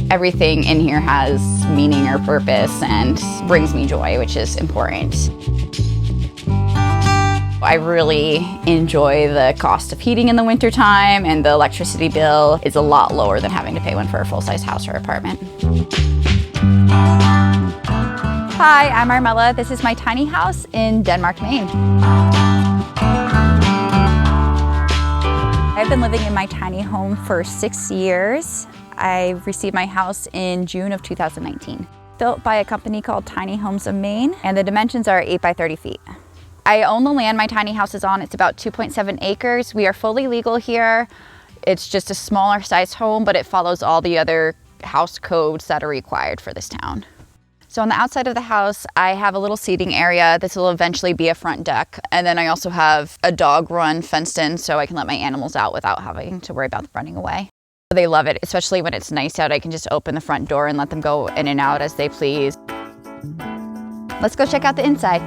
Everything in here has meaning or purpose and brings me joy, which is important. I really enjoy the cost of heating in the wintertime, and the electricity bill is a lot lower than having to pay one for a full-size house or apartment. Hi, I'm Armella. This is my tiny house in Denmark, Maine. I've been living in my tiny home for 6 years. I received my house in June of 2019. Built by a company called Tiny Homes of Maine, and the dimensions are 8 by 30 feet. I own the land my tiny house is on. It's about 2.7 acres. We are fully legal here. It's just a smaller size home, but it follows all the other house codes that are required for this town. So on the outside of the house, I have a little seating area. This will eventually be a front deck. And then I also have a dog run fenced in so I can let my animals out without having to worry about them running away. They love it, especially when it's nice out. I can just open the front door and let them go in and out as they please. Let's go check out the inside.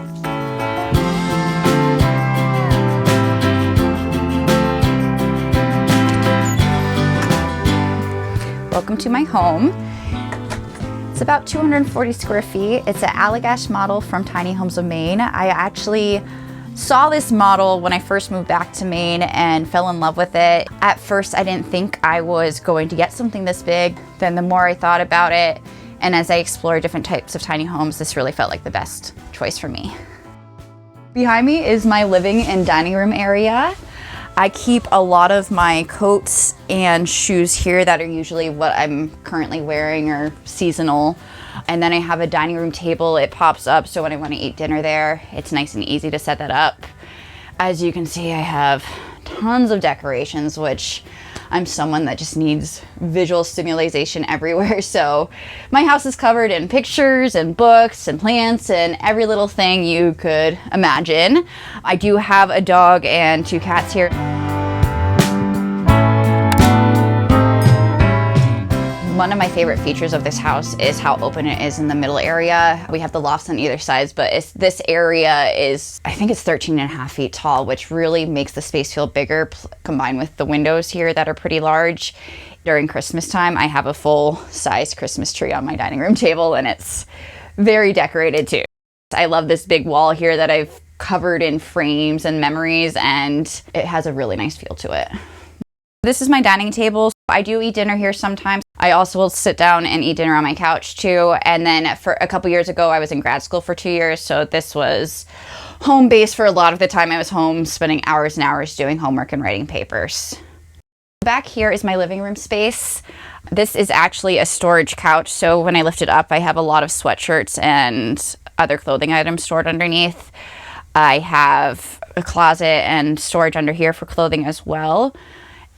Welcome to my home. It's about 240 square feet. It's an Alexis model from Tiny Homes of Maine. I actually saw this model when I first moved back to Maine and fell in love with it. At first, I didn't think I was going to get something this big. Then the more I thought about it, and as I explored different types of tiny homes, this really felt like the best choice for me. Behind me is my living and dining room area. I keep a lot of my coats and shoes here that are usually what I'm currently wearing or seasonal. And then I have a dining room table. It pops up, so when I want to eat dinner there, it's nice and easy to set that up. As you can see, I have tons of decorations, which I'm someone that just needs visual stimulation everywhere. So my house is covered in pictures and books and plants and every little thing you could imagine. I do have a dog and 2 cats here. One of my favorite features of this house is how open it is in the middle area. We have the lofts on either side, but this area is, I think it's 13.5 feet tall, which really makes the space feel bigger, combined with the windows here that are pretty large. During Christmas time, I have a full-size Christmas tree on my dining room table, and it's very decorated too. I love this big wall here that I've covered in frames and memories, and it has a really nice feel to it. This is my dining table. I do eat dinner here sometimes. I also will sit down and eat dinner on my couch too. And then for a couple years ago, I was in grad school for 2 years. So this was home base for a lot of the time I was home, spending hours and hours doing homework and writing papers. Back here is my living room space. This is actually a storage couch. So when I lift it up, I have a lot of sweatshirts and other clothing items stored underneath. I have a closet and storage under here for clothing as well.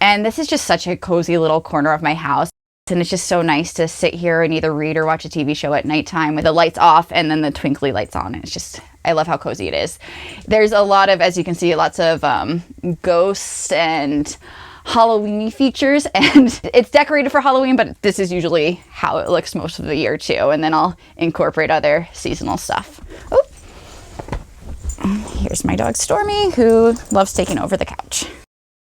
And this is just such a cozy little corner of my house. And it's just so nice to sit here and either read or watch a TV show at nighttime with the lights off and then the twinkly lights on. It's just, I love how cozy it is. There's a lot of, as you can see, lots of ghosts and Halloween features. And it's decorated for Halloween, but this is usually how it looks most of the year too. And then I'll incorporate other seasonal stuff. Oh. Here's my dog Stormy, who loves taking over the couch.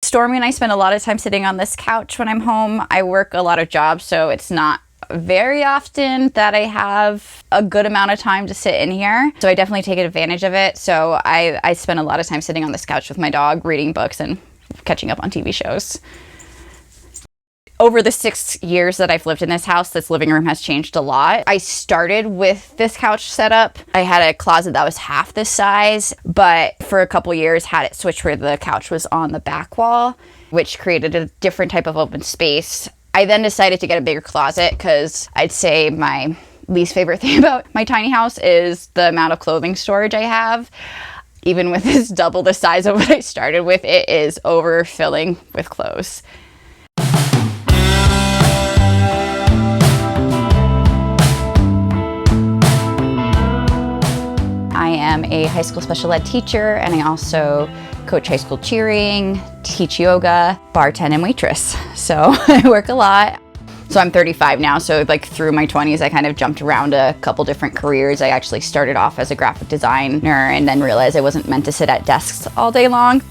Stormy and I spend a lot of time sitting on this couch when I'm home. I work a lot of jobs, so it's not very often that I have a good amount of time to sit in here. So I definitely take advantage of it. So I spend a lot of time sitting on this couch with my dog, reading books and catching up on TV shows. Over the 6 years that I've lived in this house, this living room has changed a lot. I started with this couch setup. I had a closet that was half this size, but for a couple years had it switched where the couch was on the back wall, which created a different type of open space. I then decided to get a bigger closet because I'd say my least favorite thing about my tiny house is the amount of clothing storage I have. Even with this double the size of what I started with, it is overfilling with clothes. I am a high school special ed teacher, and I also coach high school cheering, teach yoga, bartend, and waitress. So I work a lot. So I'm 35 now, so like through my 20s, I kind of jumped around a couple different careers. I actually started off as a graphic designer and then realized I wasn't meant to sit at desks all day long.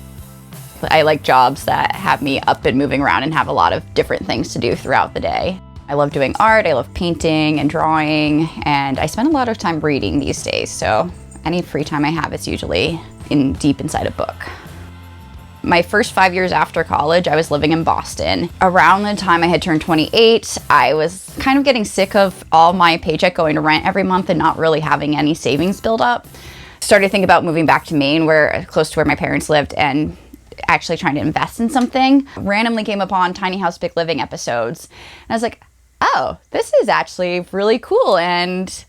I like jobs that have me up and moving around and have a lot of different things to do throughout the day. I love doing art, I love painting and drawing, and I spend a lot of time reading these days, so any free time I have is usually deep inside a book. My first 5 years after college, I was living in Boston. Around the time I had turned 28, I was kind of getting sick of all my paycheck going to rent every month and not really having any savings build up. Started thinking about moving back to Maine, close to where my parents lived, and actually trying to invest in something. Randomly came upon Tiny House Big Living episodes, and I was like, oh, this is actually really cool, and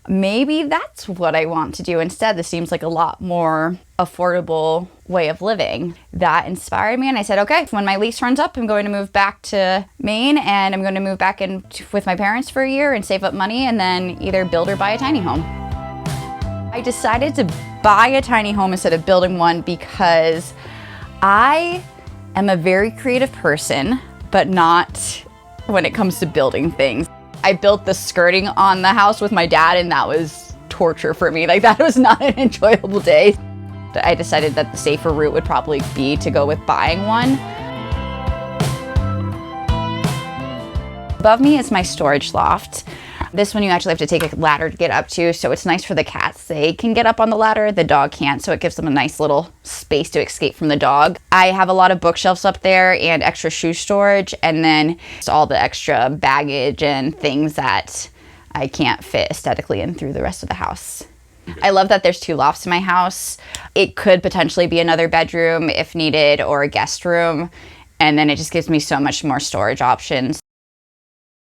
maybe that's what I want to do instead. This seems like a lot more affordable way of living. That inspired me, and I said, okay, when my lease runs up, I'm going to move back to Maine, and I'm going to move back in with my parents for a year and save up money, and then either build or buy a tiny home. I decided to buy a tiny home instead of building one because I am a very creative person, but not when it comes to building things. I built the skirting on the house with my dad, and that was torture for me. Like, that was not an enjoyable day. I decided that the safer route would probably be to go with buying one. Above me is my storage loft. This one you actually have to take a ladder to get up to, so it's nice for the cats. They can get up on the ladder, the dog can't, so it gives them a nice little space to escape from the dog. I have a lot of bookshelves up there and extra shoe storage, and then all the extra baggage and things that I can't fit aesthetically in through the rest of the house. I love that there's 2 lofts in my house. It could potentially be another bedroom if needed, or a guest room, and then it just gives me so much more storage options.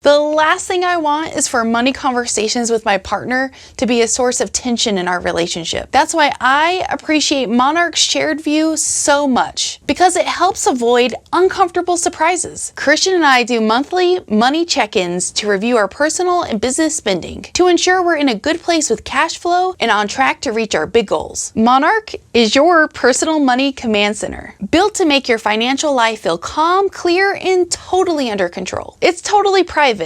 The last thing I want is for money conversations with my partner to be a source of tension in our relationship. That's why I appreciate Monarch's shared view so much, because it helps avoid uncomfortable surprises. Christian and I do monthly money check-ins to review our personal and business spending to ensure we're in a good place with cash flow and on track to reach our big goals. Monarch is your personal money command center, built to make your financial life feel calm, clear, and totally under control. It's totally private.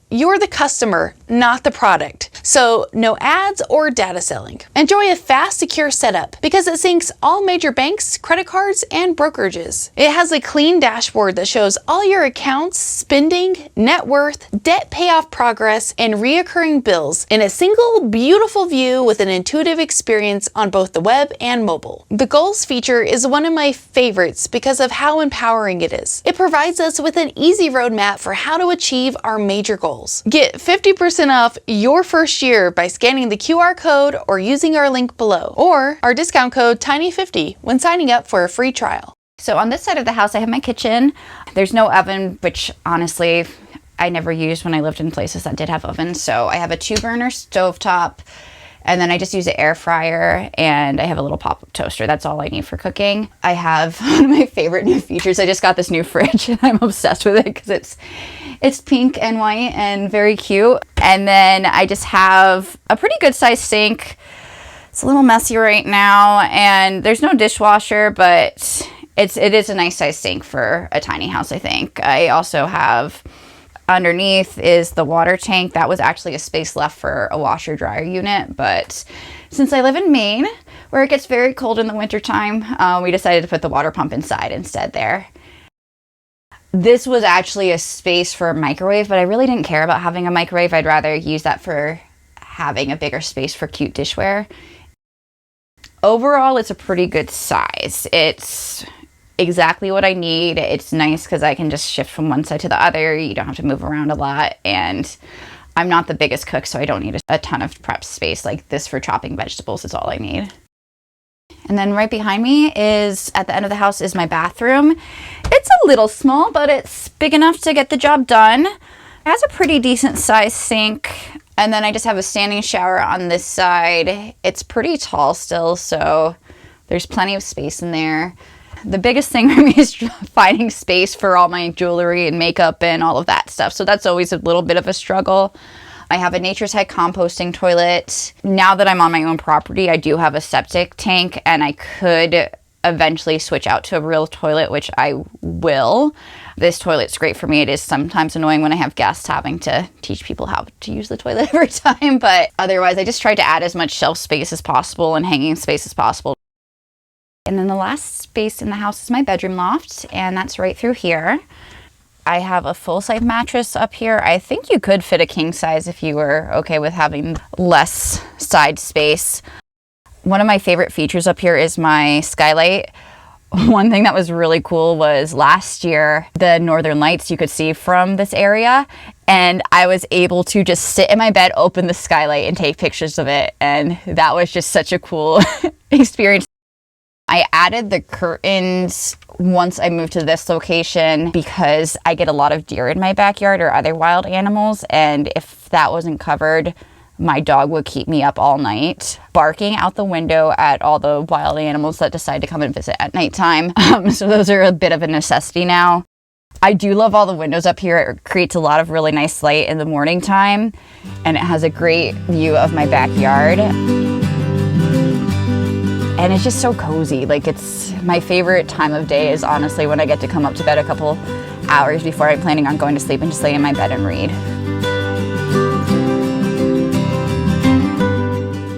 You're the customer, not the product. So no ads or data selling. Enjoy a fast, secure setup because it syncs all major banks, credit cards, and brokerages. It has a clean dashboard that shows all your accounts, spending, net worth, debt payoff progress, and reoccurring bills in a single beautiful view with an intuitive experience on both the web and mobile. The goals feature is one of my favorites because of how empowering it is. It provides us with an easy roadmap for how to achieve our major goals. Get 50% off your first year by scanning the QR code or using our link below, or our discount code TINY50 when signing up for a free trial. So on this side of the house, I have my kitchen. There's no oven, which honestly, I never used when I lived in places that did have ovens. So I have a 2-burner stovetop, and then I just use an air fryer, and I have a little pop-up toaster. That's all I need for cooking. I have one of my favorite new features. I just got this new fridge, and I'm obsessed with it because it's pink and white and very cute. And then I just have a pretty good sized sink. It's a little messy right now, and there's no dishwasher, but it is a nice sized sink for a tiny house, I think. I also have, underneath is the water tank. That was actually a space left for a washer dryer unit, but since I live in Maine, where it gets very cold in the wintertime, we decided to put the water pump inside instead there. This was actually a space for a microwave, but I really didn't care about having a microwave. I'd rather use that for having a bigger space for cute dishware. Overall, it's a pretty good size. It's exactly what I need. It's nice because I can just shift from one side to the other. You don't have to move around a lot, and I'm not the biggest cook, so I don't need a ton of prep space. Like this for chopping vegetables is all I need. And then right behind me is, at the end of the house, is my bathroom. It's a little small, but it's big enough to get the job done. It has a pretty decent sized sink. And then I just have a standing shower on this side. It's pretty tall still, so there's plenty of space in there. The biggest thing for me is finding space for all my jewelry and makeup and all of that stuff. So that's always a little bit of a struggle. I have a Nature's Head composting toilet. Now that I'm on my own property, I do have a septic tank, and I could eventually switch out to a real toilet, which I will. This toilet's great for me. It is sometimes annoying when I have guests having to teach people how to use the toilet every time, but otherwise I just try to add as much shelf space as possible and hanging space as possible. And then the last space in the house is my bedroom loft, and that's right through here. I have a full-size mattress up here. I think you could fit a king size if you were okay with having less side space. One of my favorite features up here is my skylight. One thing that was really cool was last year, the northern lights you could see from this area, and I was able to just sit in my bed, open the skylight, and take pictures of it, and that was just such a cool experience. I added the curtains once I moved to this location because I get a lot of deer in my backyard or other wild animals, and if that wasn't covered, my dog would keep me up all night, barking out the window at all the wild animals that decide to come and visit at nighttime. So those are a bit of a necessity now. I do love all the windows up here. It creates a lot of really nice light in the morning time, and it has a great view of my backyard. And it's just so cozy. Like, it's my favorite time of day is honestly when I get to come up to bed a couple hours before I'm planning on going to sleep and just lay in my bed and read.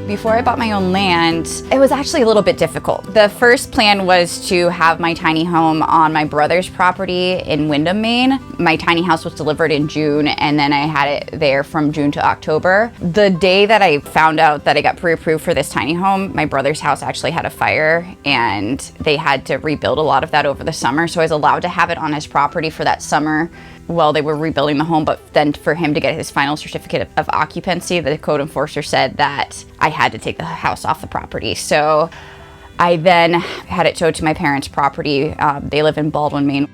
Before I bought my own land, it was actually a little bit difficult. The first plan was to have my tiny home on my brother's property in Windham, Maine. My tiny house was delivered in June, and then I had it there from June to October. The day that I found out that I got pre-approved for this tiny home, my brother's house actually had a fire, and they had to rebuild a lot of that over the summer, so I was allowed to have it on his property for that summer while they were rebuilding the home. But then for him to get his final certificate of occupancy, the code enforcer said that I had to take the house off the property. So I then had it towed to my parents' property. They live in Baldwin, Maine.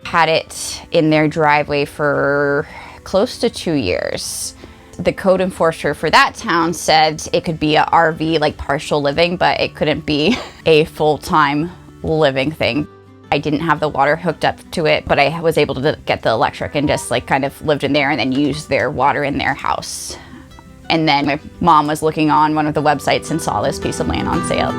Had it in their driveway for close to 2 years. The code enforcer for that town said it could be a RV, like partial living, but it couldn't be a full-time living thing. I didn't have the water hooked up to it, but I was able to get the electric and just like kind of lived in there and then used their water in their house. And then my mom was looking on one of the websites and saw this piece of land on sale.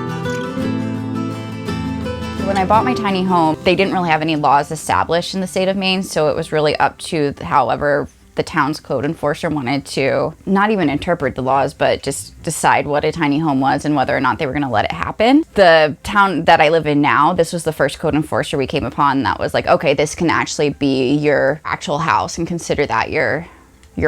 When I bought my tiny home, they didn't really have any laws established in the state of Maine, so it was really up to however the town's code enforcer wanted to not even interpret the laws, but just decide what a tiny home was and whether or not they were going to let it happen. The town that I live in now, this was the first code enforcer we came upon that was like, okay, this can actually be your actual house and consider that your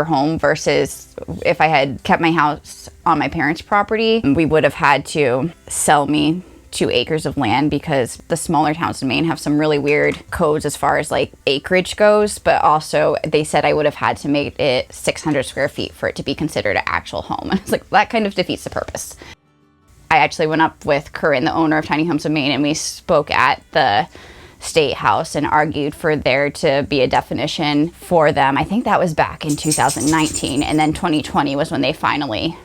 home, versus if I had kept my house on my parents' property, we would have had to sell me 2 acres of land because the smaller towns in Maine have some really weird codes as far as like acreage goes, but also they said I would have had to make it 600 square feet for it to be considered an actual home. And it's like, that kind of defeats the purpose. I actually went up with Corinne, the owner of Tiny Homes of Maine, and we spoke at the State House and argued for there to be a definition for them. I think that was back in 2019, and then 2020 was when they finally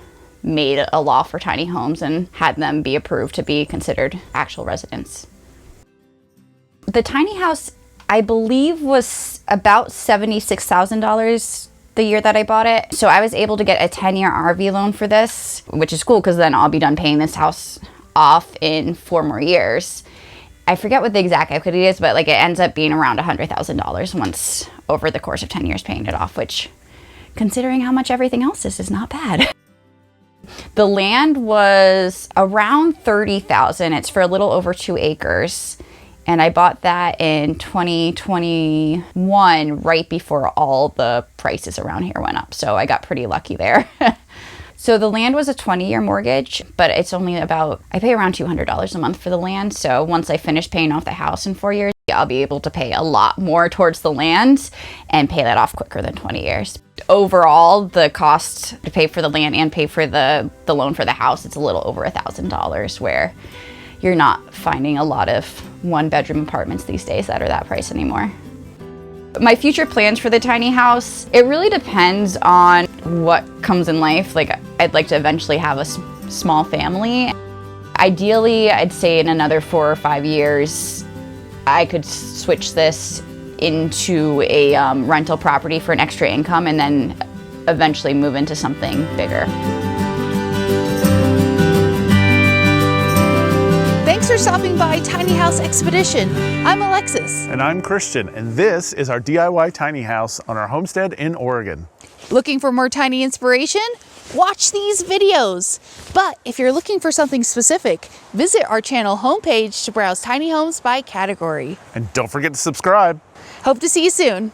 made a law for tiny homes and had them be approved to be considered actual residents. The tiny house, I believe, was about $76,000 the year that I bought it. So I was able to get a 10-year RV loan for this, which is cool because then I'll be done paying this house off in 4 more years. I forget what the exact equity is, but like it ends up being around $100,000 once over the course of 10 years paying it off, which, considering how much everything else is not bad. The land was around $30,000. It's for a little over 2 acres. And I bought that in 2021, right before all the prices around here went up. So I got pretty lucky there. So the land was a 20-year mortgage, but it's only about, I pay around $200 a month for the land. So once I finish paying off the house in 4 years, I'll be able to pay a lot more towards the land and pay that off quicker than 20 years. Overall, the cost to pay for the land and pay for the loan for the house, it's a little over $1,000, where you're not finding a lot of 1-bedroom apartments these days that are that price anymore. My future plans for the tiny house, it really depends on what comes in life. Like, I'd like to eventually have a small family. Ideally, I'd say in another 4 or 5 years, I could switch this into a rental property for an extra income and then eventually move into something bigger. Thanks for stopping by Tiny House Expedition. I'm Alexis. And I'm Christian, and this is our DIY tiny house on our homestead in Oregon. Looking for more tiny inspiration? Watch these videos. But if you're looking for something specific, visit our channel homepage to browse tiny homes by category. And don't forget to subscribe. Hope to see you soon.